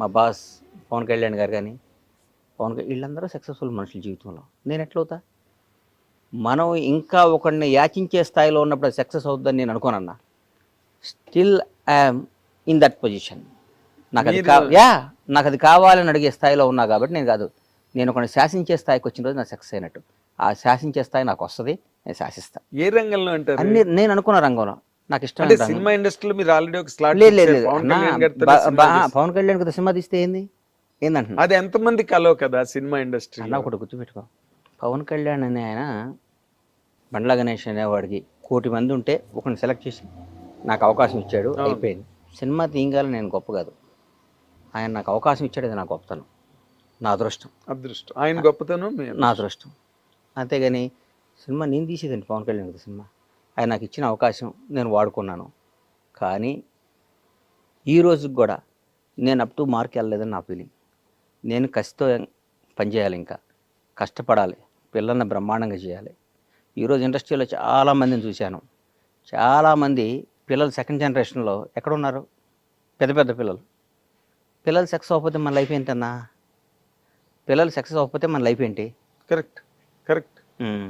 మా బాస్ పవన్ కళ్యాణ్ గారు కానీ వీళ్ళందరూ సక్సెస్ఫుల్ మనుషుల జీవితంలో. నేను ఎట్లవుతా? మనం ఇంకా ఒకరిని యాచించే స్థాయిలో ఉన్నప్పుడు సక్సెస్ అవుతుందని నేను అనుకోనన్నా. Still I'm in that position. నాకు అది నాకు అది కావాలని అడిగే స్థాయిలో ఉన్నా కాబట్టి నేను కాదు, నేను ఒకరిని శాసించే స్థాయికి వచ్చిన రోజు నాకు సక్సెస్ అయినట్టు. ఆ శాసించే స్థాయి నాకు వస్తుంది, నేను శాసిస్తాను. ఏ రంగంలో అంటారు? అన్ని నేను అనుకున్న రంగంలో నాకు ఇష్టం. సినిమా ఇండస్ట్రీలో మీరు ఆల్రెడీ ఒక స్లాట్ లేదు పవన్ కళ్యాణ్ కదా సినిమా తీస్తే ఏందంటున్నా? అది ఎంతమంది కలవ కదా సినిమా ఇండస్ట్రీ అన్న. ఒకటి గుర్తుపెట్టుకో, పవన్ కళ్యాణ్ అనే ఆయన బండ్ల గణేష్ అనేవాడికి 1,000,000 మంది ఉంటే ఒకరిని సెలెక్ట్ చేసి నాకు అవకాశం ఇచ్చాడు, అయిపోయింది. సినిమా తీయగాలని నేను గొప్ప కాదు, ఆయన నాకు అవకాశం ఇచ్చాడు, అది నా గొప్పతనం, నా అదృష్టం. ఆయన గొప్పతనం నా అదృష్టం. అంతేగాని సినిమా నేను తీసేదండి పవన్ కళ్యాణ్ కదా సినిమా. ఆయన నాకు ఇచ్చిన అవకాశం నేను వాడుకున్నాను. కానీ ఈ రోజుకి కూడా నేను అప్ టు మార్క్ వెళ్ళలేదని నా ఫీలింగ్. నేను కసితో పనిచేయాలి, ఇంకా కష్టపడాలి, పిల్లల్ని బ్రహ్మాండంగా చేయాలి. ఈరోజు ఇండస్ట్రీలో చాలామందిని చూశాను. చాలామంది పిల్లలు సెకండ్ జనరేషన్లో ఎక్కడున్నారు? పెద్ద పెద్ద పిల్లలు సక్సెస్ అవ్వకపోతే మన లైఫ్ ఏంటన్నా? పిల్లలు సక్సెస్ అవ్వకపోతే మన లైఫ్ ఏంటి? కరెక్ట్.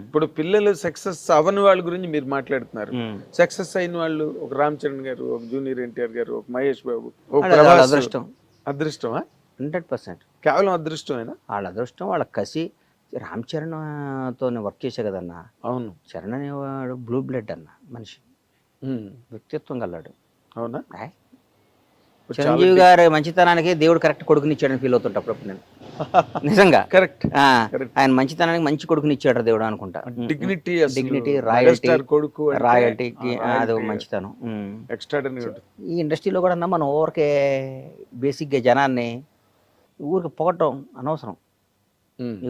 ఇప్పుడు పిల్లలు సక్సెస్ అవ్వని వాళ్ళ గురించి మీరు మాట్లాడుతున్నారు. సక్సెస్ అయిన వాళ్ళు ఒక రామ్ చరణ్ గారు, ఒక జూనియర్ ఎన్టీఆర్ గారు, ఒక మహేష్ బాబు, అదృష్టం. అదృష్టమా? 100%. కేవలం అదృష్టమేనా? వాళ్ళ అదృష్టం, వాళ్ళ కసి. రామ్ చరణ్తో వర్క్ చేసే కదన్నా. అవును. చరణ్ అనేవాడు బ్లూ బ్లడ్ అన్న మనిషి, వ్యక్తిత్వం గల్లాడు. అవునా? చిరంజీవి గారి మంచితనానికి దేవుడు కరెక్ట్ కొడుకుని ఇచ్చాడని ఫీల్ అవుతుంటప్పుడు నేను నిజంగా. కరెక్ట్. ఆయన మంచితనానికి మంచి కొడుకుని ఇచ్చాడు దేవుడు అనుకుంటా. డిగ్నిటీ, రాయల్టీకి అది మంచితనం. ఈ ఇండస్ట్రీలో కూడా మనం ఊరికే బేసిక్గా జనాన్ని ఊరికి పొగటం అనవసరం,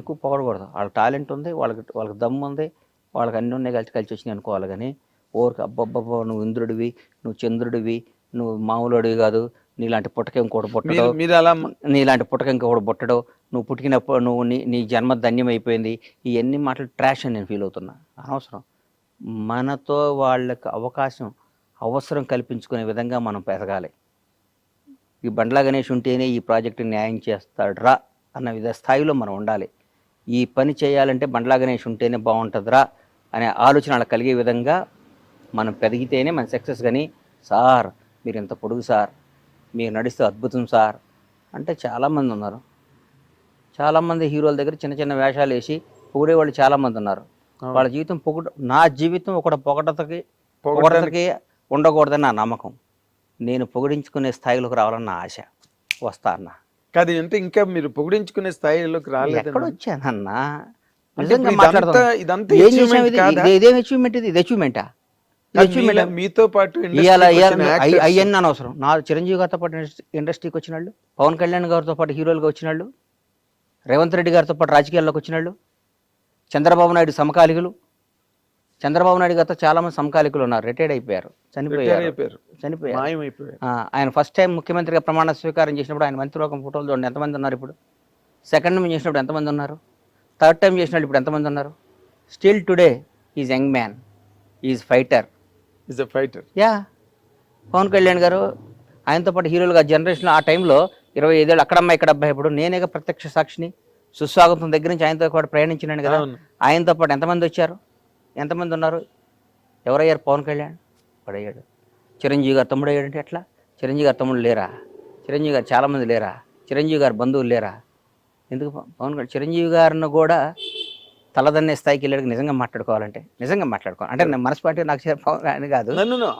ఎక్కువ పొగడకూడదు. వాళ్ళకి టాలెంట్ ఉంది, వాళ్ళకి దమ్ము ఉంది, వాళ్ళకి అన్నీ ఉన్నాయి, కలిసి వచ్చినాయి అనుకోవాలి. కానీ ఊరికి అబ్బబ్బబ్బో నువ్వు ఇంద్రుడివి, నువ్వు చంద్రుడివి, నువ్వు మామూలుడివి కాదు, నీలాంటి పుట్టక ఇంకోటి పుట్టడు, నీలాంటి పుట్టక ఇంకొకటి పుట్టడు, నువ్వు పుట్టినప్పుడు నువ్వు నీ జన్మ ధన్యమైపోయింది, ఇవన్నీ మాటలు ట్రాష్ అని నేను ఫీల్ అవుతున్నా. అనవసరం. మనతో వాళ్ళకి అవసరం కల్పించుకునే విధంగా మనం పెరగాలి. ఈ బండ్ల గణేష్ ఉంటేనే ఈ ప్రాజెక్టు న్యాయం చేస్తాడురా అన్న స్థాయిలో మనం ఉండాలి. ఈ పని చేయాలంటే బండ్ల గణేష్ ఉంటేనే బాగుంటుందిరా అనే ఆలోచన వాళ్ళకి కలిగే విధంగా మనం పెరిగితేనే మన సక్సెస్. కానీ సార్ మీరు ఎంత పొడుగు సార్, మీరు నడిస్తే అద్భుతం సార్ అంటే చాలామంది ఉన్నారు. చాలామంది హీరోల దగ్గర చిన్న చిన్న వేషాలు వేసి పొగిడే వాళ్ళు చాలామంది ఉన్నారు. వాళ్ళ జీవితం నా జీవితం ఒకటి పొగడతకి ఉండకూడదని నా నమ్మకం. నేను పొగిడించుకునే స్థాయిలోకి రావాలని నా ఆశ. వస్తా అన్న కాదు అంటే ఇంకా మీరు పొగిడించుకునే స్థాయిలోకి రాలేదు. ఎక్కడ వచ్చానన్నా? నిజంగా మాట్లాడతాం. ఇదేం అచీవ్మెంట్? ఇది అచీవ్మెంటా? మీతో పాటు అవన్నీ అనవసరం. నా చిరంజీవి గారితో పాటు ఇండస్ట్రీకి వచ్చిన వాళ్ళు, పవన్ కళ్యాణ్ గారితో పాటు హీరోలుగా వచ్చిన వాళ్ళు, రేవంత్ రెడ్డి గారితో పాటు రాజకీయాల్లోకి వచ్చిన వాళ్ళు, చంద్రబాబు నాయుడు సమకాలికులు. చంద్రబాబు నాయుడు గారితో చాలా మంది సమకాలికులు ఉన్నారు, రిటైర్డ్ అయిపోయారు, చనిపోయారు. ఆయన ఫస్ట్ టైం ముఖ్యమంత్రిగా ప్రమాణ స్వీకారం చేసినప్పుడు ఆయన మంత్రివర్గం ఫోటోలు చూడండి ఎంతమంది ఉన్నారు. ఇప్పుడు సెకండ్ టైం చేసినప్పుడు ఎంతమంది ఉన్నారు, థర్డ్ టైం చేసినప్పుడు ఇప్పుడు ఎంతమంది ఉన్నారు. Still today is young man, is fighter. Pawan Kalyan గారు ఆయనతో పాటు హీరోలుగా జనరేషన్ ఆ టైంలో 25 ఏళ్ళు అక్కడమ్మ ఇక్కడ అబ్బాయి. ఇప్పుడు నేనేగా ప్రత్యక్ష సాక్షిని. సుస్వాగతం దగ్గర నుంచి ఆయనతో పాటు ప్రయాణించినాను కదా. ఆయనతో పాటు ఎంతమంది వచ్చారు, ఎంతమంది ఉన్నారు? ఎవరయ్యారు? పవన్ కళ్యాణ్ పడయ్యాడు. చిరంజీవి గారు తమ్ముడు అయ్యాడంటే ఎట్లా? చిరంజీవి గారు తమ్ముడు లేరా? చిరంజీవి గారు చాలామంది లేరా? చిరంజీవి గారు బంధువులు లేరా? ఎందుకు పవన్ కళ్యాణ్ చిరంజీవి గారిని కూడా తలదన్నే స్థాయికి వెళ్ళాడు. నిజంగా మాట్లాడుకోవాలి అంటే నేను మనస్పాటి నాకు అని కాదు.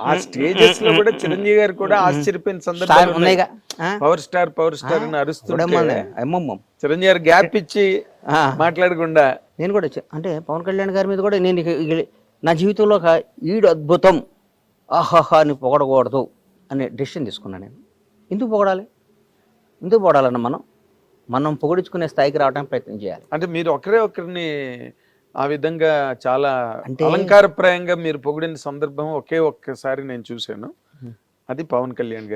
ఆ స్టేజెస్ లో కూడా చిరంజీవి గారు కూడా ఆశ్చర్యపోయిన సందర్భాలు ఉన్నాయిగా. పవర్ స్టార్ అని అరుస్తుంటే చిరంజీవి గారు గ్యాప్ ఇచ్చి మాట్లాడకుండా నేను కూడా అంటే పవన్ కళ్యాణ్ గారి మీద కూడా నేను నా జీవితంలో ఈడు అద్భుతం ఆహాహా అని పొగడకూడదు అనే డెసిషన్ తీసుకున్నాను నేను. ఎందుకు పొగడాలన్న మనం పొగిడించుకునే స్థాయికి రావడానికి ప్రయత్నం చేయాలి. అంటే మీరు ఒకరిని ఆ విధంగా చాలా అలంకారప్రాయంగా మీరు పొగిడిన సందర్భం ఒక్కసారి నేను చూశాను. అది పవన్ కళ్యాణ్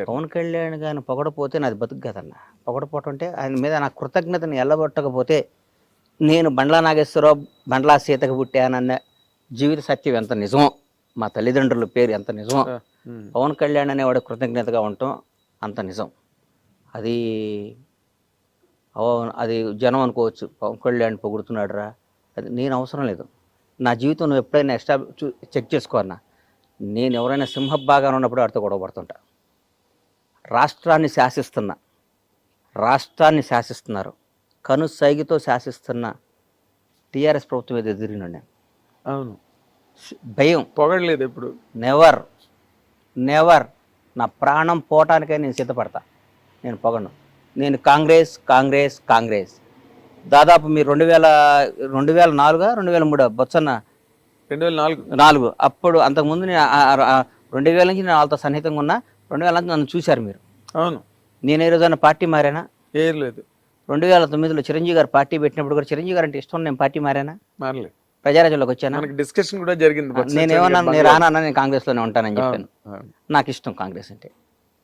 గారిని పొగడపోతే నాది బతుకు కదన్న. పొగడపోవటం అంటే ఆయన మీద నా కృతజ్ఞతను ఎల్లబొట్టకపోతే నేను బండ్లా నాగేశ్వరరావు బండ్లా సీతకు పుట్టానన్న జీవిత సత్యం ఎంత నిజమో, మా తల్లిదండ్రుల పేరు ఎంత నిజమో, పవన్ కళ్యాణ్ అనేవాడు కృతజ్ఞతగా ఉండటం అంత నిజం. అది అది జనం అనుకోవచ్చు, పవన్ కళ్యాణ్ పొగుడుతున్నాడు రా, అది నేను అవసరం లేదు. నా జీవితం నువ్వు ఎప్పుడైనా చెక్ చేసుకో అన్నా, నేను ఎవరైనా సింహభాగాన ఉన్నప్పుడు వాడితో గొడవ పడుతుంటా. రాష్ట్రాన్ని శాసిస్తున్నారు, కనుసైగితో శాసిస్తున్న టీఆర్ఎస్ ప్రభుత్వం మీద ఎదిరినాడు నేను. అవును, భయం పొగడలేదు ఎప్పుడు, నెవర్. నా ప్రాణం పోవటానికే నేను సిద్ధపడతా, నేను పొగను. నేను కాంగ్రెస్ దాదాపు మీరు 2004 2003 బొత్సన్న 2004 అప్పుడు. అంతకుముందు నేను 2000 నుంచి నేను వాళ్ళతో సన్నిహితంగా ఉన్నా. 2000 నుంచి నన్ను చూశారు మీరు. అవును, నేను ఏ రోజైనా పార్టీ మారానా? ఏం లేదు. 2009లో చిరంజీవి గారు పార్టీ పెట్టినప్పుడు కూడా చిరంజీవి గారు అంటే ఇష్టం, నేను పార్టీ మారానా? మారలేదు. ప్రజారాజ్యంలోకి వచ్చానా? డిస్కషన్ కూడా జరిగింది. నేనేమన్నా నేను రానన్నా, నేను కాంగ్రెస్లోనే ఉంటానని చెప్పాను. నాకు ఇష్టం కాంగ్రెస్ అంటే.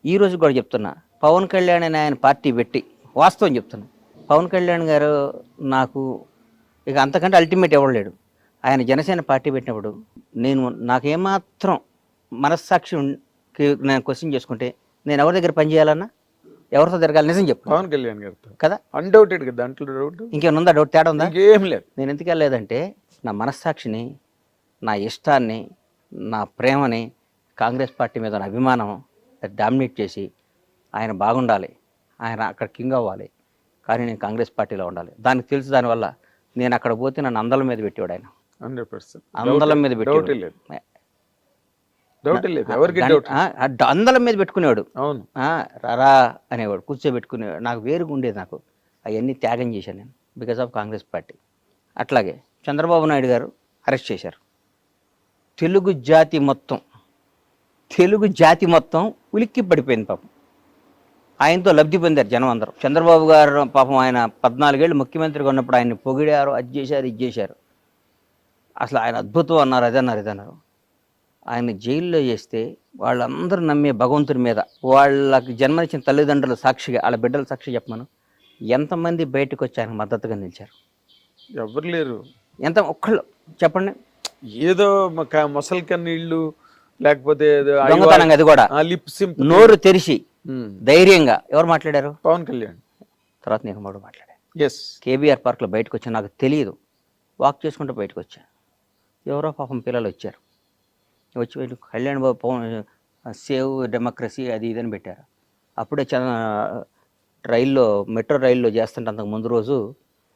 ఈ రోజు కూడా చెప్తున్నా, పవన్ కళ్యాణ్ అని ఆయన పార్టీ పెట్టి, వాస్తవం చెప్తున్నా, పవన్ కళ్యాణ్ గారు నాకు ఇక అంతకంటే అల్టిమేట్ ఎవరు లేడు. ఆయన జనసేన పార్టీ పెట్టినప్పుడు నాకేమాత్రం మనస్సాక్షికి నేను క్వశ్చన్ చేసుకుంటే, నేను ఎవరి దగ్గర పనిచేయాలన్నా, ఎవరితో తిరగాలి? నిజం చెప్పు. పవన్ కళ్యాణ్ గారితో కదా, అన్డౌటెడ్ కదా, దాంట్లో డౌట్ ఇంకేమైనా ఉందా? డౌట్ తేడా ఉందా? ఏం లేదు. నేను ఎందుకు వెళ్ళలేదంటే, నా మనస్సాక్షిని, నా ఇష్టాన్ని, నా ప్రేమని, కాంగ్రెస్ పార్టీ మీద నా అభిమానం డామినేట్ చేసి, ఆయన బాగుండాలి, ఆయన అక్కడ కింగ్ అవ్వాలి, కానీ నేను కాంగ్రెస్ పార్టీలో ఉండాలి. దానికి తెలుసు. దానివల్ల నేను అక్కడ పోతే నన్ను అందల మీద పెట్టేవాడు ఆయన. 100% అందలం మీద పెట్టేవాడు, అందలం మీద పెట్టుకునేవాడు. అవును, రా అనేవాడు, కూర్చోబెట్టుకునేవాడు. నాకు వేరుగా ఉండేది. నాకు అవన్నీ త్యాగం చేశాను నేను బికాజ్ ఆఫ్ కాంగ్రెస్ పార్టీ. అట్లాగే చంద్రబాబు నాయుడు గారు అరెస్ట్ చేశారు. తెలుగు జాతి మొత్తం ఉలిక్కి పడిపోయింది పాపం. ఆయనతో లబ్ధి పొందారు జనం అందరూ. చంద్రబాబు గారు పాపం ఆయన 14 ఏళ్ళు ముఖ్యమంత్రిగా ఉన్నప్పుడు ఆయన్ని పొగిడారు, అది చేశారు, ఇది చేశారు. అసలు ఆయన అద్భుతం అన్నారు, ఇదన్నారు. ఆయన జైల్లో చేస్తే వాళ్ళందరూ నమ్మే భగవంతుని మీద, వాళ్ళకి జన్మనిచ్చిన తల్లిదండ్రుల సాక్షిగా, వాళ్ళ బిడ్డల సాక్షి చెప్పమను, ఎంతమంది బయటకు వచ్చి ఆయనకు మద్దతుగా నిలిచారు? ఎవరు లేరు. ఒక్కళ్ళు చెప్పండి. ఏదో మొసలి కన్నీళ్ళు, లేకపోతే దొంగతనంగా, అది కూడా నోరు తెరిచి ధైర్యంగా ఎవరు మాట్లాడారు? పవన్ కళ్యాణ్. తర్వాత నేను కూడా మాట్లాడాను. ఎస్, కేబీఆర్ పార్క్లో బయటకు వచ్చాను, నాకు తెలియదు, వాక్ చేసుకుంటూ బయటకు వచ్చాను. ఎవరో పాపం పిల్లలు వచ్చారు, వచ్చి కళ్యాణ్ బాబు పవన్ సేవ్ డెమోక్రసీ అది ఇదని పెట్టారు. అప్పుడే మెట్రో రైల్లో చేస్తుంటే అంతకు ముందు రోజు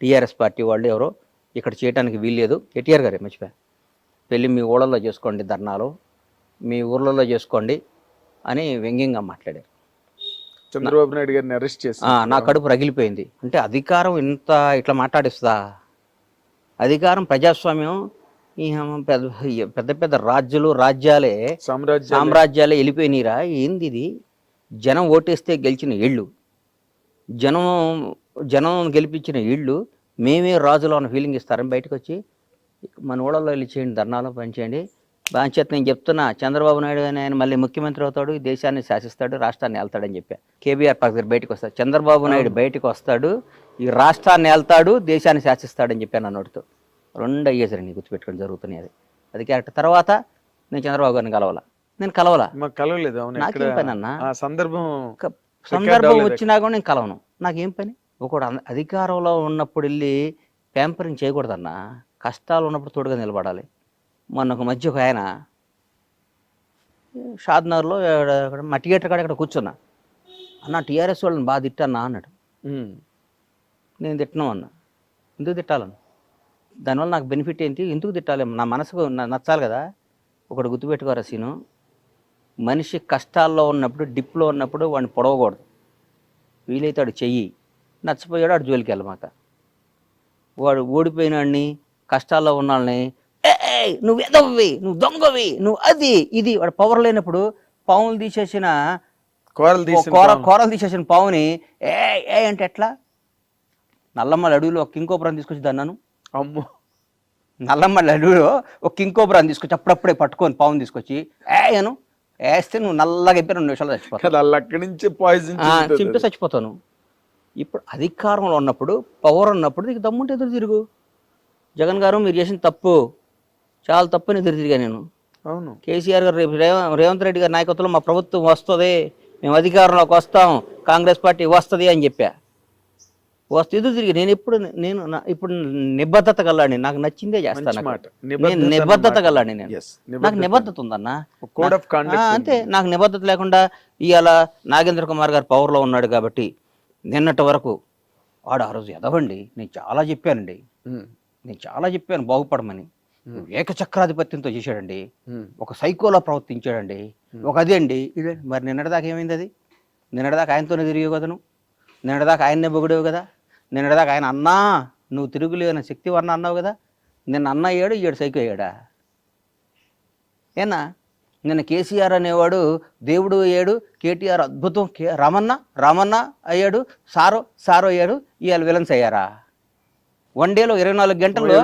టీఆర్ఎస్ పార్టీ వాళ్ళు ఎవరో ఇక్కడ చేయడానికి వీల్లేదు, కేటీఆర్ గారే మర్చిపోయా, పెళ్ళి మీ ఊళ్ళల్లో చేసుకోండి, ధర్నాలు మీ ఊర్లలో చేసుకోండి అని వ్యంగ్యంగా మాట్లాడారు. చంద్రబాబు నాయుడు గారిని అరెస్ట్ చేసి నా కడుపు రగిలిపోయింది. అంటే అధికారం ఇట్లా మాట్లాడిస్తుందా? అధికారం, ప్రజాస్వామ్యం, ఈ పెద్ద పెద్ద రాజ్యాలే సామ్రాజ్యాలే వెళ్ళిపోయినీరా? ఏంది ఇది? జనం ఓటేస్తే గెలిచిన ఇళ్ళు, జనం గెలిపించిన ఇళ్ళు, మేమే రాజులో ఉన్న ఫీలింగ్ ఇస్తారని బయటకు వచ్చి మన ఊళ్ళల్లో వెళ్ళి చేయండి, ధర్నాలో పనిచేయండి. బాధ్యత నేను చెప్తున్నా, చంద్రబాబు నాయుడు అని ఆయన మళ్ళీ ముఖ్యమంత్రి అవుతాడు, ఈ దేశాన్ని శాసిస్తాడు, రాష్ట్రాన్ని వెళ్తాడని చెప్పా. కేబీఆర్ పార్క్ దగ్గర బయటకు వస్తాడు చంద్రబాబు నాయుడు, బయటకు వస్తాడు, ఈ రాష్ట్రాన్ని వెళ్తాడు, దేశాన్ని శాసిస్తాడని చెప్పాను. నోటితో 2 అయ్యేసరి గుర్తుపెట్టుకొని జరుగుతున్నాయి. అది క్యారెక్టర్. తర్వాత నేను చంద్రబాబు గారిని కలవలా, కలవలేదు. నాకేం పని అన్న? సందర్భం వచ్చినా కూడా నేను కలవను, నాకేం పని? ఒకడు అధికారంలో ఉన్నప్పుడు వెళ్ళి ప్యాంపరింగ్ చేయకూడదన్నా, కష్టాలు ఉన్నప్పుడు తోడుగా నిలబడాలి. మొన్న ఒక మధ్య ఒక ఆయన షాద్నగర్లో మా థియేటర్ కాడ ఇక్కడ కూర్చున్నా, అన్న టీఆర్ఎస్ వాళ్ళని బాగా తిట్టన్నా అన్నాడు. నేను తిట్టను అన్నా. ఎందుకు తిట్టాలను? దానివల్ల నాకు బెనిఫిట్ ఏంటి? ఎందుకు తిట్టాలి? నా మనసుకు నచ్చాలి కదా. ఒకటి గుర్తుపెట్టుకోరా సీను, మనిషి కష్టాల్లో ఉన్నప్పుడు, డిప్లో ఉన్నప్పుడు వాడిని పొడవకూడదు. వీలైతే వాడు చెయ్యి, నచ్చిపోయాడు వాడు జోలికి వెళ్ళమాక. వాడు ఓడిపోయినాడిని, కష్టాల్లో ఉన్నాళ్ళని నువ్వు ఎదవ్వి, నువ్వు దొంగవి, నువ్వు అది ఇది, వాడు పవర్ లేనప్పుడు పావులు తీసేసిన కూరలు తీసేసిన పావుని ఏ అంటే ఎట్లా? నల్లమ్మల అడవిలో ఒక కింకోపురం తీసుకొచ్చి దన్నాను. అమ్మో, నల్లమ్మల అడవిలో ఒక కింకోపురం తీసుకొచ్చి అప్పుడప్పుడే పట్టుకొని పావుని తీసుకొచ్చి ఏను వేస్తే నువ్వు నల్లగా అయిపోయి 2 నిమిషాలు చచ్చిపోతావు. అక్కడి నుంచి పాయిజన్ చింపి చచ్చిపోతాను. ఇప్పుడు అధికారంలో ఉన్నప్పుడు, పవర్ ఉన్నప్పుడు నీకు దమ్ముంటే ఎదురు తిరుగు. జగన్ గారు మీరు చేసిన తప్పు, చాలా తప్పు అని ఎదురు తిరిగా నేను. అవును, కేసీఆర్ గారు రేపు రేవంత్ రెడ్డి గారి నాయకత్వంలో మా ప్రభుత్వం వస్తుంది, మేము అధికారంలోకి వస్తాం, కాంగ్రెస్ పార్టీ వస్తుంది అని చెప్పా. వస్తే ఎదురు తిరిగి నేను ఇప్పుడు నిబద్ధత గల్లాడిని, నాకు నచ్చిందే చేస్తాను. నేను నిబద్ధత గల్లాడిని, నాకు నిబద్ధత ఉందన్న. అంతే, నాకు నిబద్ధత లేకుండా ఇవాళ నాగేంద్ర కుమార్ గారు పవర్లో ఉన్నాడు కాబట్టి నిన్నటి వరకు వాడు ఆ రోజు ఎదవండి. నేను చాలా చెప్పాను బాగుపడమని. ఏకచక్రాధిపత్యంతో చేశాడండి, ఒక సైకోలా ప్రవర్తించాడండి, ఒక అదే అండి ఇదే. మరి నిన్నటిదాకా ఏమైంది? అది నిన్నటిదాకా ఆయనతోనే తిరిగే కదా నువ్వు, నిన్నటిదాకా ఆయన్నే పొగిడేవు కదా, నిన్నటిదాకా ఆయన అన్నా నువ్వు తిరుగులేని శక్తివర్ణ అన్నావు కదా. నిన్న అన్న అయ్యాడు, ఈడు సైకో అయ్యాడా? ఏనా నిన్న కేసీఆర్ అనేవాడు దేవుడు అయ్యాడు, కేటీఆర్ అద్భుతం, రామన్న అయ్యాడు, సారో అయ్యాడు, ఇవాళ విలన్స్ అయ్యారా? వన్ డేలో 24 గంటల్లో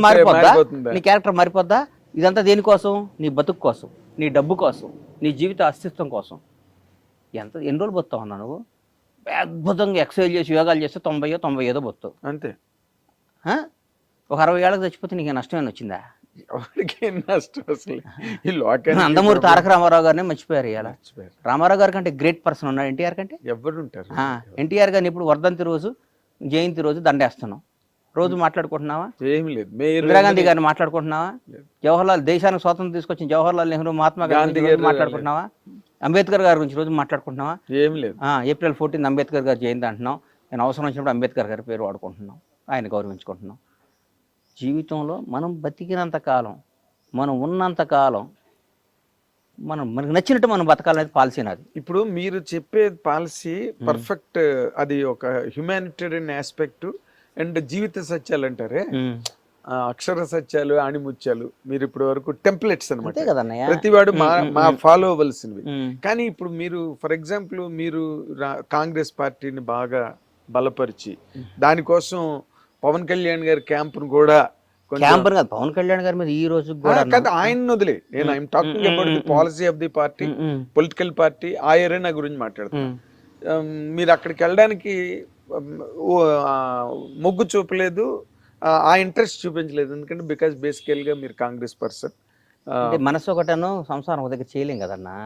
మారిపోద్దా? నీ క్యారెక్టర్ మారిపోద్దా? ఇదంతా దేనికోసం? నీ బతుకు కోసం, నీ డబ్బు కోసం, నీ జీవిత అస్తిత్వం కోసం. ఎన్ని రోజులు బతుతావు అన్నా నువ్వు? అద్భుతంగా ఎక్సర్సైజ్ చేసి యోగాలు చేస్తే 90 బతుతావు అంతే. ఒక 60 ఏళ్ళకి చచ్చిపోతే నీకు నష్టమేనా వచ్చిందా? నందమూరి తారక రామారావు గారిని మర్చిపోయారు. ఇలా రామారావు గారి కంటే గ్రేట్ పర్సన్ ఉన్నాడు ఎన్టీఆర్ కంటే. ఎవరు ఉంటారు? ఎన్టీఆర్ గారిని ఇప్పుడు వర్ధంతి రోజు, జయంతి రోజు దండేస్తున్నాం. రోజు మాట్లాడుకుంటున్నావా? ఏమి లేదు. ఇందిరాగాంధీ గారిని మాట్లాడుకుంటున్నావా? జవహర్లాల్, దేశానికి స్వాతంత్రం తీసుకొచ్చిన జవహర్లాల్ నెహ్రూ, మహాత్మా గాంధీ గారిని మాట్లాడుకుంటున్నావా? అంబేద్కర్ గారి గురించి రోజు మాట్లాడుకుంటున్నావా? ఏం లేదు. ఏప్రిల్ 14 అంబేద్కర్ గారి జయంతి అంటున్నాం. నేను అవసరం వచ్చినప్పుడు అంబేద్కర్ గారి పేరు వాడుకుంటున్నాం, ఆయన గౌరవించుకుంటున్నాం. జీవితంలో మనం బతికినంత కాలం, మనం ఉన్నంత కాలం మనకు నచ్చినట్టు మనం బతకాలనేది పాలసీ నాది. ఇప్పుడు మీరు చెప్పే పాలసీ పర్ఫెక్ట్. అది ఒక హ్యుమానిటేరియన్ ఆస్పెక్ట్ అండ్ జీవిత సత్యాలు అంటారే, అక్షర సత్యాలు, ఆణిముత్యాలు. మీరు ఇప్పటి వరకు టెంప్లెట్స్ అనమాట, ప్రతివాడు మా ఫాలో అవ్వాల్సినవి. కానీ ఇప్పుడు మీరు ఫర్ ఎగ్జాంపుల్ మీరు కాంగ్రెస్ పార్టీని బాగా బలపరిచి దానికోసం పవన్ కళ్యాణ్ గారి క్యాంపును కూడా, పవన్ కళ్యాణ్ గారి మీద ఈ రోజు ఆయన వదిలే, నేను I'm talking about the policy of the party, political party, ఆ ఏరియా గురించి మాట్లాడుతున్నాను. మీరు అక్కడికి వెళ్ళడానికి మొగ్గు చూపలేదు, ఆ ఇంట్రెస్ట్ చూపించలేదు. ఎందుకంటే బికాస్ బేసికల్ గా మీరు కాంగ్రెస్ పర్సన్. మనసు ఒకటను, సంసారం ఒక దగ్గర చేయలేం కదన్నా.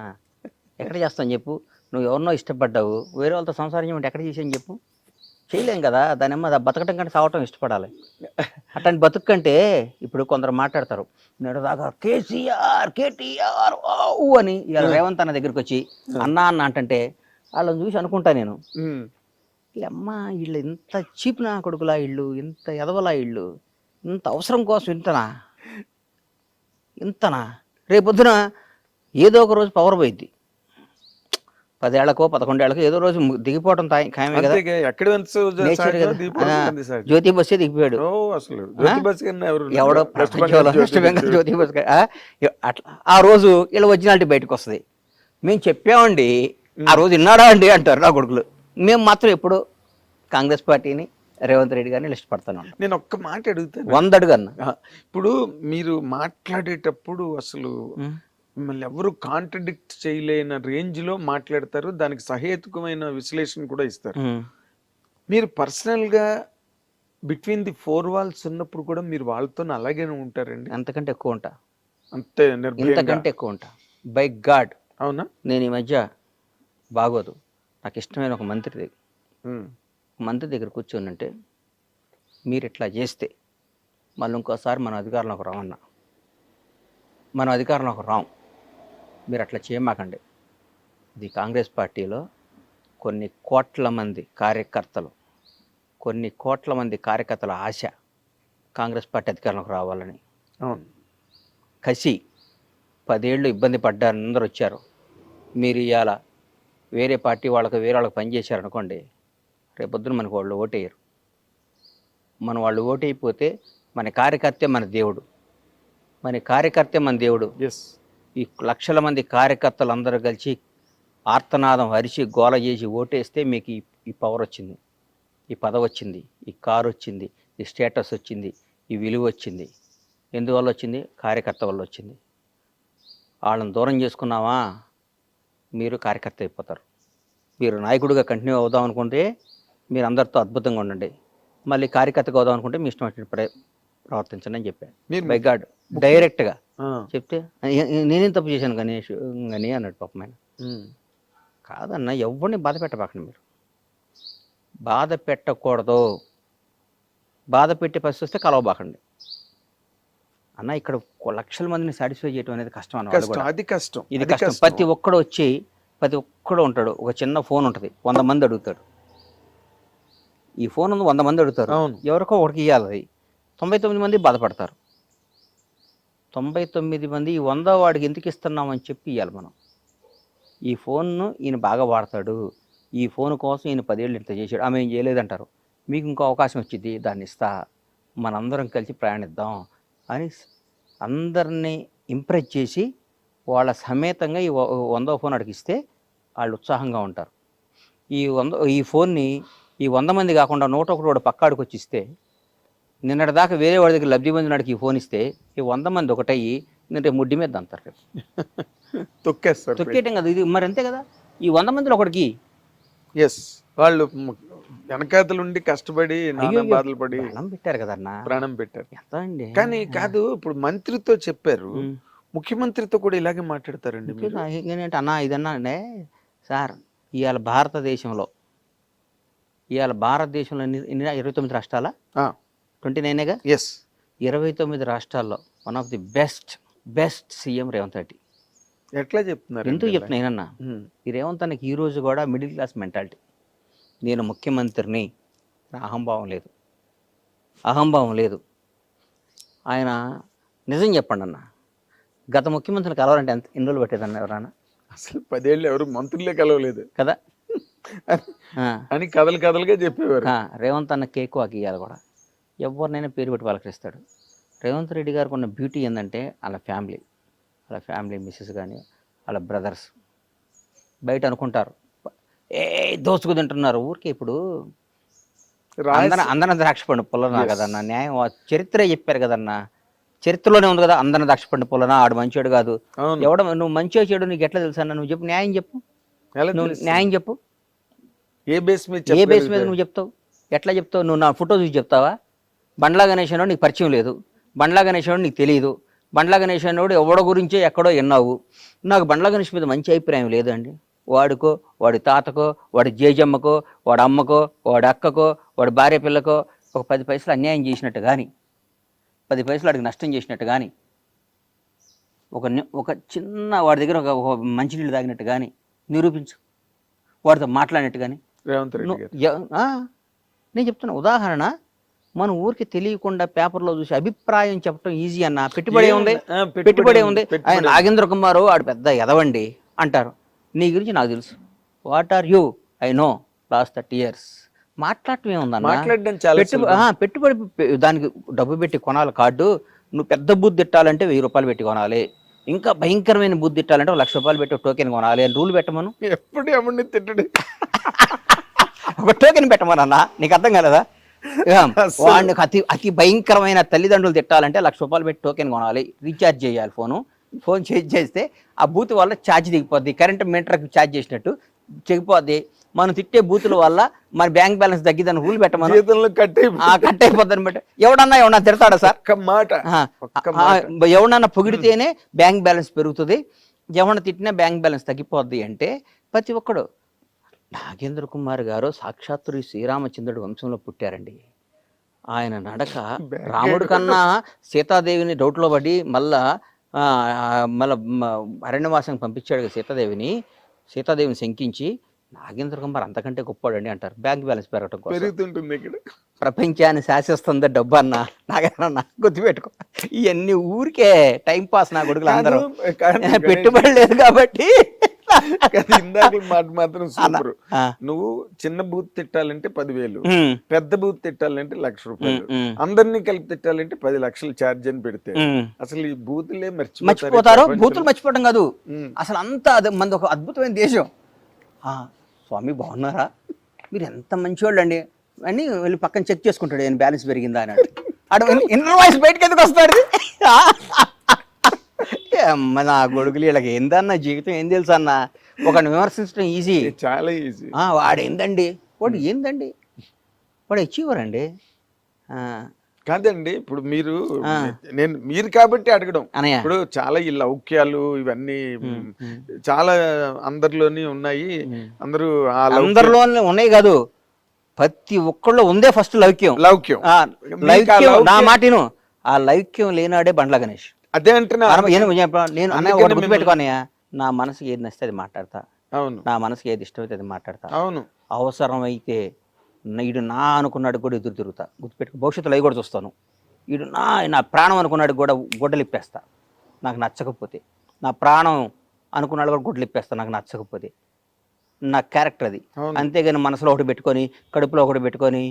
ఎక్కడ చేస్తాను చెప్పు? నువ్వు ఎవరినో ఇష్టపడ్డావు, వేరే వాళ్ళతో సంసారం చేయమంటే ఎక్కడ చేసాను చెప్పు? చేయలేం కదా. దానేమో బతకటం కంటే సావటం ఇష్టపడాలి. అట్లాంటి బతుకు కంటే ఇప్పుడు కొందరు మాట్లాడతారు, నేడుదాకా కేటీఆర్ అని ఇవాళ రేవంత్ అన్న దగ్గరికి వచ్చి అన్నా అంటే వాళ్ళని చూసి అనుకుంటా నేను, అమ్మా వీళ్ళు ఇంత చీప్ నా కొడుకులా, ఇళ్ళు ఇంత ఎదవలా, ఇళ్ళు ఇంత అవసరం కోసం ఇంతనా? రేపొద్దున ఏదో ఒక రోజు పవర్ పోయిద్ది. 10 ఏళ్లకో 11 ఏళ్లకో ఏదో రోజు దిగిపోవడం ఖాయమే కదా. జ్యోతి బస్సే దిగిపోయాడు. ఎవడో వెస్ట్ బెంగాల్ జ్యోతి బస్. అట్లా ఆ రోజు ఇలా ఒరిజినాలిటీ బయటకు వస్తుంది. మేము చెప్పామండి, ఆ రోజు విన్నాడా అండి అంటారు నా కొడుకులు. మేము మాత్రం ఎప్పుడు కాంగ్రెస్ పార్టీని, రేవంత్ రెడ్డి గారిని ఇష్టపడతాను. నేను ఒక్క మాట అడుగుతాను, 100 అడుగన్నా. ఇప్పుడు మీరు మాట్లాడేటప్పుడు అసలు మిమ్మల్ని ఎవరు కాంట్రడిక్ట్ చేయలేని రేంజ్ లో మాట్లాడతారు, దానికి సహేతుకమైన విశ్లేషణ కూడా ఇస్తారు. మీరు పర్సనల్ గా బిట్వీన్ ది 4 వాల్స్ ఉన్నప్పుడు కూడా మీరు వాళ్ళతో అలాగే ఉంటారండి? అంతకంటే ఎక్కువ ఉంటా, అంతే, ఇంతకంటే ఎక్కువ ఉంటా, బై గాడ్. అవునా? నేను ఈ మధ్య బాగోదు, నాకు ఇష్టమైన ఒక మంత్రి దగ్గర కూర్చోనంటే, మీరు ఇట్లా చేస్తే మళ్ళీ ఇంకోసారి మనం అధికారంలోకి రామన్నా, మనం అధికారంలోకి రాం, మీరు అట్లా చేయమాకండి. ఇది కాంగ్రెస్ పార్టీలో కొన్ని కోట్ల మంది కార్యకర్తల ఆశ కాంగ్రెస్ పార్టీ అధికారంలోకి రావాలని. కసి 10 ఏళ్ళు ఇబ్బంది పడ్డారు, అందరూ వచ్చారు. మీరు ఇవాళ వేరే పార్టీ వాళ్ళకి, వేరే వాళ్ళకి పనిచేశారనుకోండి, రేపొద్దున మనకు వాళ్ళు ఓటేయరు. వాళ్ళు ఓటైపోతే మన కార్యకర్తే మన దేవుడు. ఈ లక్షల మంది కార్యకర్తలు అందరూ కలిసి ఆర్తనాదం హరిచి గోల చేసి ఓటేస్తే మీకు ఈ పవర్ వచ్చింది, ఈ పదవి వచ్చింది, ఈ కారు వచ్చింది, ఈ స్టేటస్ వచ్చింది, ఈ విలువ వచ్చింది. ఎందువల్ల వచ్చింది? కార్యకర్త వల్ల వచ్చింది. వాళ్ళని దూరం చేసుకున్నావా, మీరు కార్యకర్త అయిపోతారు. మీరు నాయకుడిగా కంటిన్యూ అవుదాం అనుకుంటే మీరు అందరితో అద్భుతంగా ఉండండి, మళ్ళీ కార్యకర్తగా అవుదాం అనుకుంటే మీ ఇష్టం వచ్చిన ప్రవర్తించండి అని చెప్పాను. బై గాడ్ డైరెక్ట్గా చెప్తే నేనేం తప్పు చేశాను గణేష్ అని అన్నాడు పాపం ఆయన. కాదన్న, ఎవరిని బాధ పెట్టబాకండి మీరు. బాధ పెట్టకూడదు. బాధ పెట్టే పరిస్థితి వస్తే కలవబాకండి అన్న. ఇక్కడ లక్షల మందిని సాటిస్ఫై చేయడం అనేది కష్టం అన్న. అది కష్టం, ఇది కష్టం. ప్రతి ఒక్కడు వచ్చి ప్రతి ఒక్కడు ఉంటాడు. ఒక చిన్న ఫోన్ ఉంటుంది, 100 మంది అడుగుతాడు. ఈ ఫోన్ ఉంది, 100 మంది అడుగుతారు. ఎవరికో ఒకటికి ఇవ్వాలి. అది 99 మంది బాధపడతారు. 99 మంది ఈ 100 వాడికి ఎందుకు ఇస్తున్నామని చెప్పి ఇవ్వాలి మనం. ఈ ఫోన్ను ఈయన బాగా వాడతాడు, ఈ ఫోన్ కోసం ఈయన 10 ఏళ్ళు ఇంత చేశాడు, ఆమె ఏం చేయలేదంటారు. మీకు ఇంకో అవకాశం వచ్చింది, దాన్ని ఇస్తా, మనందరం కలిసి ప్రయాణిద్దాం అని అందరినీ ఇంప్రెస్ చేసి వాళ్ళ సమేతంగా ఈ 100వ ఫోన్ అడిగిస్తే వాళ్ళు ఉత్సాహంగా ఉంటారు. ఈ ఫోన్ని ఈ 100 మంది కాకుండా 101 వాడు పక్కాడికి వచ్చి ఇస్తే, నిన్నటి దాకా వేరే వాడి దగ్గర లబ్ధి పొందినాడికి ఈ ఫోన్ ఇస్తే ఈ 100 మంది ఒకటయ్యి రేపు ముడ్డి మీద అంటారు. రేపు తొక్కేయటం కదా ఇది. మరి అంతే కదా, ఈ 100 మందిలో ఒకటికి వాళ్ళు వెనకాతలుండి కష్టపడి బాధలు పడి ప్రాణం పెట్టారు కదన్న, ప్రాణం పెట్టారు. ఎంత అండి. కానీ కాదు, ఇప్పుడు మంత్రితో చెప్పారు, ముఖ్యమంత్రితో కూడా ఇలాగే మాట్లాడతారండి. ఏంటంటే అన్న ఇదన్నా అంటే సార్, ఇవాళ భారతదేశంలో 29 రాష్ట్రాల 29గా 29 రాష్ట్రాల్లో one of the best CM Revanth Reddy. ఎట్లా చెప్తున్నారు? ఎందుకు చెప్తున్నానన్నా, ఈ రేవంత్ అన్నకి ఈ రోజు కూడా మిడిల్ క్లాస్ మెంటాలిటీ. నేను ముఖ్యమంత్రిని, అహంభావం లేదు. ఆయన నిజం చెప్పండి అన్న, గత ముఖ్యమంత్రిని కలవాలంటే ఎన్ని రోజులు పట్టేదన్న ఎవరన్నా? అసలు 10 ఏళ్ళు ఎవరు మంత్రులే కలవలేదు కదా అని కథలుగా చెప్పేవారు. రేవంత్ అన్న కేక్ వాకి ఇవ్వాలి కూడా, ఎవరినైనా పేరు పెట్టి పలకరిస్తాడు. రేవంత్ రెడ్డి గారికి ఉన్న బ్యూటీ ఏంటంటే వాళ్ళ ఫ్యామిలీ మిస్సెస్ కానీ వాళ్ళ బ్రదర్స్ బయట అనుకుంటారు దోచుకు తింటున్నారు ఊరికే. ఇప్పుడు అందరం ద్రాక్ష పండు పొలనా కదన్నా, న్యాయం చరిత్రే చెప్పారు కదన్నా, చరిత్రలోనే ఉంది కదా, అందరం ద్రాక్ష పండు పొలనా, ఆడు మంచివాడు కాదు. నువ్వు మంచిగా చెడు నీకు ఎట్లా తెలుసు అన్న? నువ్వు చెప్పు, న్యాయం చెప్పు, న్యాయం చెప్పు. ఏ బేస్ మీద నువ్వు చెప్తావు? ఎట్లా చెప్తావు? నువ్వు నా ఫోటో చూసి చెప్తావా? బండ్లా గణేష్ అన్నాడు నీకు పరిచయం లేదు, బండ్లా గణేష్ అన్నాడు నీకు తెలియదు, బండ్లా గణేష్ అన్నాడు ఎవడో గురించో ఎక్కడో విన్నావు. నాకు బండ్లా గణేష్ మీద మంచి అభిప్రాయం లేదండి. వాడికో, వాడి తాతకో, వాడి జేజమ్మకో, వాడి అమ్మకో, వాడి అక్కకో, వాడి భార్య పిల్లకో ఒక 10 పైసలు అన్యాయం చేసినట్టు కానీ, 10 పైసలు వాడికి నష్టం చేసినట్టు కానీ, ఒక చిన్న వాడి దగ్గర ఒక మంచినీళ్ళు తాగినట్టు కానీ నిరూపించు, వాడితో మాట్లాడినట్టు కానీ. నేను చెప్తున్నా ఉదాహరణ, మన ఊరికి తెలియకుండా పేపర్లో చూసి అభిప్రాయం చెప్పడం ఈజీ అన్న. పెట్టుబడి ఉంది. ఆయన నాగేంద్ర కుమార్ ఆడు పెద్ద ఎదవండి అంటారు. నీ గురించి నాకు తెలుసు. What are you? I know last 30 years. మాట్లాడటం ఏముందన్న? పెట్టుబడి దానికి డబ్బు పెట్టి కొనాలి కార్డు. నువ్వు పెద్ద బూత్ తిట్టాలంటే 1000 రూపాయలు పెట్టి కొనాలి. ఇంకా భయంకరమైన బూత్ తిట్టాలంటే 1,00,000 రూపాయలు పెట్టి టోకెన్ కొనాలి అని రూల్ పెట్టమను. ఎప్పుడు ఎవరిని తిట్టడు, ఒక టోకెన్ పెట్టమనన్నా. నీకు అర్థం కాలేదా? వాడికి అతి భయంకరమైన తల్లిదండ్రులు తిట్టాలంటే 1,00,000 రూపాయలు పెట్టి టోకెన్ కొనాలి, రీఛార్జ్ చేయాలి. ఫోన్ చేస్తే ఆ బూత్ వల్ల ఛార్జ్ దిగిపోద్ది, కరెంట్ మీటర్కి ఛార్జ్ చేసినట్టు చెగిపోద్ది. మనం తిట్టే బూతుల వల్ల మన బ్యాంక్ బ్యాలెన్స్ తగ్గిద్దని రూల్ పెట్టమని, కట్ అయిపోద్దని బట్టి. ఎవడన్నా తిడతాడా సార్? ఎవడన్నా పొగిడితేనే బ్యాంక్ బ్యాలెన్స్ పెరుగుతుంది, ఎవడన్నా తిట్టినా బ్యాంక్ బ్యాలెన్స్ తగ్గిపోద్ది అంటే ప్రతి ఒక్కడు. నాగేంద్ర కుమార్ గారు సాక్షాత్తు శ్రీరామచంద్రుడు వంశంలో పుట్టారండి. ఆయన నడక రాముడి కన్నా సీతాదేవిని డౌట్లో పడి మళ్ళా అరణ్యవాసం పంపించాడు సీతాదేవిని శంకించి. నాగేంద్ర కుమార్ అంతకంటే గొప్పవాడండి అంటారు. బ్యాంక్ బ్యాలెన్స్ పెరగటం పెరుగుతుంటుంది. ఇక్కడ ప్రపంచాన్ని శాసిస్తుంది డబ్బు అన్న. నాగేంద్ర గుర్తుపెట్టుకో, ఇవన్నీ ఊరికే టైం పాస్. నా కొడుకులు అందరూ పెట్టుబడి లేదు కాబట్టి. ఇందాక మాట మాత్రం సూపర్. నువ్వు చిన్న బూత్ తిట్టాలంటే 10,000, పెద్ద బూత్ తిట్టాలంటే 1,00,000 రూపాయలు, అందరినీ కలిపి తిట్టాలంటే 10 లక్షలు ఛార్జ్ అని పెడితే అసలు ఈ బూతులే మర్చిపోతారు. బూతులు మర్చిపోవడం కాదు అసలు, అంతా మనది ఒక అద్భుతమైన దేశం. స్వామి బాగున్నారా, మీరు ఎంత మంచివాళ్ళు అండి అని వెళ్ళి పక్కన చెక్ చేసుకుంటాడు, ఏం బ్యాలెన్స్ పెరిగిందా అని. అటు ఇన్నర్ వాయిస్ బయటకి ఎందుకు వస్తాడు? నా కొడుకులు వీళ్ళకి ఏందన్న జీవితం ఏం తెలుసు అన్న. ఒక విమర్శించడం ఈజీ, చాలా ఈజీ. వాడు ఏందండి, వాడు అచీవర్ అండి. కాదండి ఇప్పుడు మీరు కాబట్టి అడగడం. అనయ్య ఇప్పుడు చాలా ఈ లౌక్యాలు ఇవన్నీ చాలా అందరిలోని ఉన్నాయి. అందరూ ఆ అందరిలో ఉన్నాయి కాదు, ప్రతి ఒక్కళ్ళు ఉందే ఫస్ట్ లౌక్యం. లౌక్యం లౌక్యం నా మాటిను, ఆ లౌక్యం లేనాడే బండ్ల గణేష్. అదే అంటున్నా. నేను అన్నయ్య ఒకటి గుర్తుపెట్టుకోనయ్యా, నా మనసుకి ఏది నచ్చితే అది మాట్లాడతా. అవును, నా మనసుకి ఏది ఇష్టమైతే అది మాట్లాడతా. అవును, అవసరమైతే వీడు నా అనుకున్నాడు కూడా ఎదురు తిరుగుతా. గుర్తుపెట్టుకో, భవిష్యత్తులో అవి కూడా చూస్తాను. వీడు నా ప్రాణం అనుకున్నాడు కూడా గొడ్డలు ఇప్పేస్తా నాకు నచ్చకపోతే. నా ప్రాణం అనుకున్నాడు కూడా గొడ్డలు ఇప్పేస్తా నాకు నచ్చకపోతే. నా క్యారెక్టర్ అది. అంతేగాని మనసులో ఒకటి పెట్టుకొని కడుపులో ఒకటి పెట్టుకొని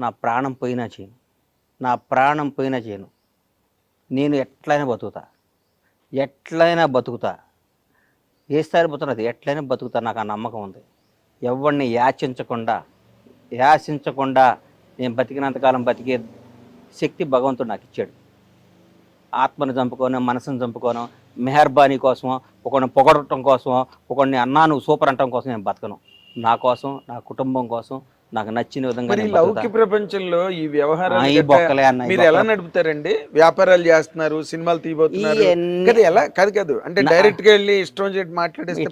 నా ప్రాణం పోయినా చేయను, నా ప్రాణం పోయినా చేయను. నేను ఎట్లయినా బతుకుతా, ఏ స్థాయిలో బతుకున్నది ఎట్లయినా బతుకుతా. నాకు ఆ నమ్మకం ఉంది. ఎవరిని యాచించకుండా నేను బతికినంతకాలం బతికే శక్తి భగవంతుడు నాకు ఇచ్చాడు. ఆత్మను చంపుకోను, మనసును చంపుకోను, మెహర్బానీ కోసమో, ఒకరిని పొగడటం కోసమో, ఒకరిని అన్నా నువ్వు సూపర్ అంటం కోసం నేను బతకను. నా కోసం, నా కుటుంబం కోసం, నాకు నచ్చిన విధంగా. లౌకిక ప్రపంచంలో ఈ వ్యవహారాలు మీరు ఎలా నడుపుతారండి? వ్యాపారాలు చేస్తున్నారు, సినిమాలు తీయబోతున్నారు, ఎలా కాదు అంటే డైరెక్ట్ గా వెళ్ళి ఇష్టం చేసి మాట్లాడేస్తే.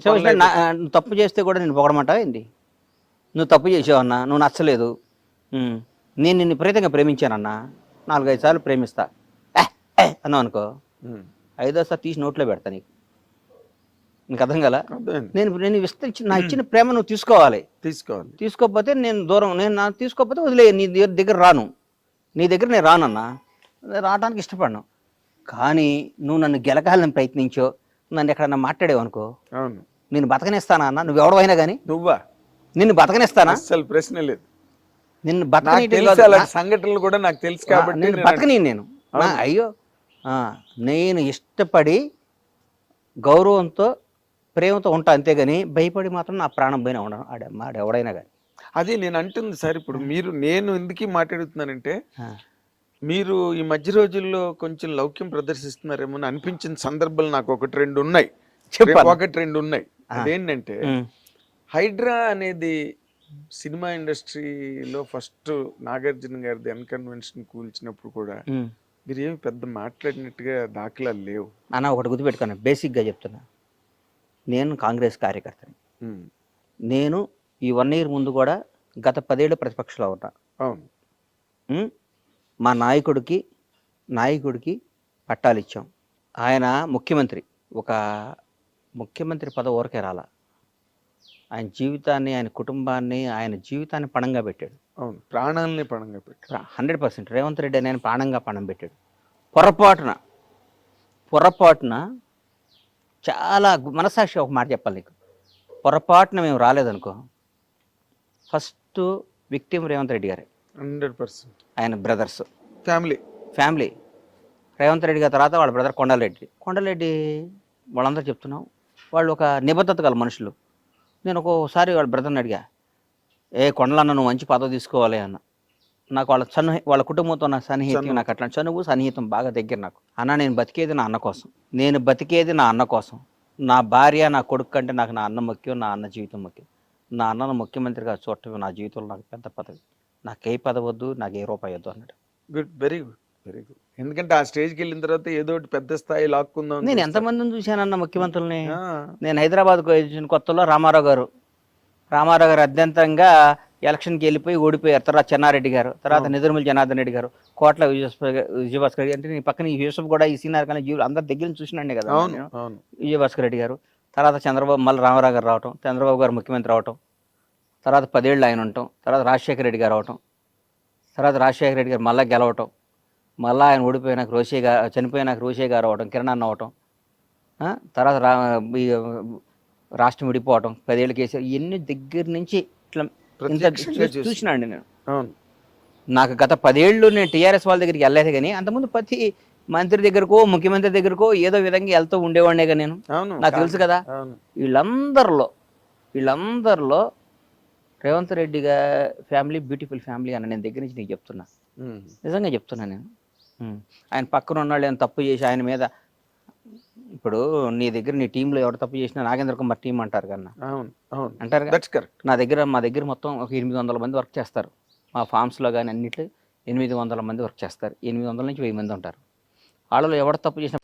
తప్పు చేస్తే కూడా నేను పొగడమంటావా ఏంటి? నువ్వు తప్పు చేసావన్నా, నువ్వు నచ్చలేదు, నేను నిన్ను విపరీతంగా ప్రేమించానన్నా, 4-5 సార్లు ప్రేమిస్తా అన్నావు అనుకో, 5వ సారి తీసి నోట్లో పెడతా నీకు. నీకు అర్థం కదా? నేను నా ఇచ్చిన ప్రేమ నువ్వు తీసుకోవాలి. తీసుకోకపోతే నేను దూరం, తీసుకోకపోతే వదిలే, నీ దగ్గర రాను, నీ దగ్గర నేను రానన్నా, రావడానికి ఇష్టపడను. కానీ నువ్వు నన్ను గెలకాలని ప్రయత్నించో, నన్ను ఎక్కడన్నా మాట్లాడేవు అనుకో, నేను బతకనిస్తానా అన్న? నువ్వు ఎవడవైనా కానీ నిన్ను బతకనిస్తానా? అసలు ప్రశ్న లేదు. నిన్ను బతకని సంఘటనలు కూడా నాకు తెలుసు కాబట్టి బతకని నేను అయ్యో నేను ఇష్టపడి గౌరవంతో ప్రేమతో ఉంటా, అంతేగాని భయపడి మాత్రం నా ప్రాణం పోయినా ఉండను ఎవడైనా కానీ. అది నేను అంటుంది సార్. ఇప్పుడు నేను ఎందుకు మాట్లాడుతున్నానంటే, మీరు ఈ మధ్య రోజుల్లో కొంచెం లౌక్యం ప్రదర్శిస్తున్నారేమో అని అనిపించిన సందర్భాలు నాకు 1-2 ఉన్నాయి. అదేంటంటే, హైడ్రా అనేది సినిమా ఇండస్ట్రీలో ఫస్ట్ నాగార్జున గారిది అన్కన్వెన్షన్ కూల్చినప్పుడు కూడా మీరు ఏమి పెద్ద మాట్లాడినట్టుగా దాఖలాలు లేవు అన్న. ఒకటి గుర్తుపెట్టుకున్నా, బేసిక్గా చెప్తున్నా, నేను కాంగ్రెస్ కార్యకర్తని. నేను ఈ 1 year ముందు కూడా గత 10 ఏళ్ళు ప్రతిపక్షంలో ఉన్నా. మా నాయకుడికి పట్టాలు ఇచ్చాం. ఆయన ముఖ్యమంత్రి, ఒక ముఖ్యమంత్రి పదవి ఊరకే రాలా. ఆయన జీవితాన్ని, ఆయన కుటుంబాన్ని, ఆయన జీవితాన్ని పణంగా పెట్టాడు. ప్రాణాలని పణంగా పెట్టాడు. 100% రేవంత్ రెడ్డి అని ఆయన ప్రాణంగా పణం పెట్టాడు. పొరపాటున చాలా మనసాక్షి ఒక మాట చెప్పాలి నీకు, పొరపాటున మేము రాలేదనుకో, ఫస్ట్ విక్టిమ్ రేవంత్ రెడ్డి గారే. 100%. ఆయన బ్రదర్స్ ఫ్యామిలీ రేవంత్ రెడ్డి గారి తర్వాత వాళ్ళ బ్రదర్ కొండలరెడ్డి వాళ్ళందరూ చెప్తున్నాం, వాళ్ళు ఒక నిబద్ధత గల మనుషులు. నేను ఒక్కోసారి వాళ్ళ బ్రదర్ని అడిగా, కొండలన్న నువ్వు మంచి పదవి తీసుకోవాలి అన్న. నాకు వాళ్ళ కుటుంబంతో నా సన్నిహితం, నాకు అట్లా చనువు సన్నిహితం బాగా దగ్గర. నాకు అన్న, నేను బతికేది నా అన్న కోసం, నా భార్య నా కొడుకు కంటే నాకు నా అన్న ముఖ్యం, నా అన్న జీవితం ముఖ్యం. నా అన్నను ముఖ్యమంత్రిగా చూడటం నా జీవితంలో నాకు పెద్ద పదవి, నాకు ఏ పదవి వద్దు, నాకు ఏ రూపాయి వద్దు అన్నాడు. Very good. ఎందుకంటే ఆ స్టేజ్కి వెళ్ళిన తర్వాత ఏదో ఒకటి పెద్ద స్థాయి లాక్కుందాం. నేను ఎంతమందిని చూశానన్న ముఖ్యమంత్రుల్ని. నేను హైదరాబాద్కు వచ్చిన కొత్తలో రామారావు గారు అత్యంతంగా ఎలక్షన్కి వెళ్ళిపోయి ఓడిపోయారు. తర్వాత చెన్నారెడ్డి గారు, తర్వాత నిజర్మల్ జనార్దన్ రెడ్డి గారు, కోట్ల విజయభాస్కర్ రెడ్డి, అంటే నీ పక్కన యూసఫ్ కూడా ఈ సీనియర్ కానీ అందరి దగ్గర నుంచి చూసినండి కదా విజయభాస్కర్ రెడ్డి గారు. తర్వాత చంద్రబాబు, మళ్ళీ రామారావు గారు రావటం, చంద్రబాబు గారు ముఖ్యమంత్రి అవటం, తర్వాత 10 ఏళ్ళు ఆయన ఉండటం, తర్వాత రాజశేఖర రెడ్డి గారు అవటం, తర్వాత రాజశేఖర రెడ్డి గారు మళ్ళీ గెలవటం, మళ్ళీ ఆయన ఓడిపోయినాక చనిపోయినాక రోషే గారు అవటం, కిరణ్ అన్న అవటం, తర్వాత రాష్ట్రం విడిపోవటం, 10 ఏళ్ళు కేసు, ఇవన్నీ దగ్గర నుంచి ఇట్లా చూసినాండి నేను. నాకు గత 10 ఏళ్ళు నేను టీఆర్ఎస్ వాళ్ళ దగ్గరికి వెళ్ళలేదు, కానీ అంతకుముందు ప్రతి మంత్రి దగ్గరకో ముఖ్యమంత్రి దగ్గరకో ఏదో విధంగా వెళ్తూ ఉండేవాడినే కదా నేను. నాకు తెలుసు కదా. వీళ్ళందరిలో Revanth Reddy family beautiful family అన్న నేను దగ్గర నుంచి నీకు చెప్తున్నా, నిజంగా చెప్తున్నా నేను. ఆయన పక్కన ఉన్నాళ్ళు ఏమైనా తప్పు చేసి ఆయన మీద, ఇప్పుడు నీ దగ్గర నీ టీంలో ఎవరు తప్పు చేసినా నాగేంద్ర కుమార్ టీం అంటారు కన్నా, అంటారు. మా దగ్గర మొత్తం ఒక 800 మంది వర్క్ చేస్తారు మా ఫార్మ్స్లో కానీ అన్నిట్లో. 800 మంది వర్క్ చేస్తారు. 800 నుంచి 1000 మంది ఉంటారు. వాళ్ళలో ఎవరు తప్పు చేసిన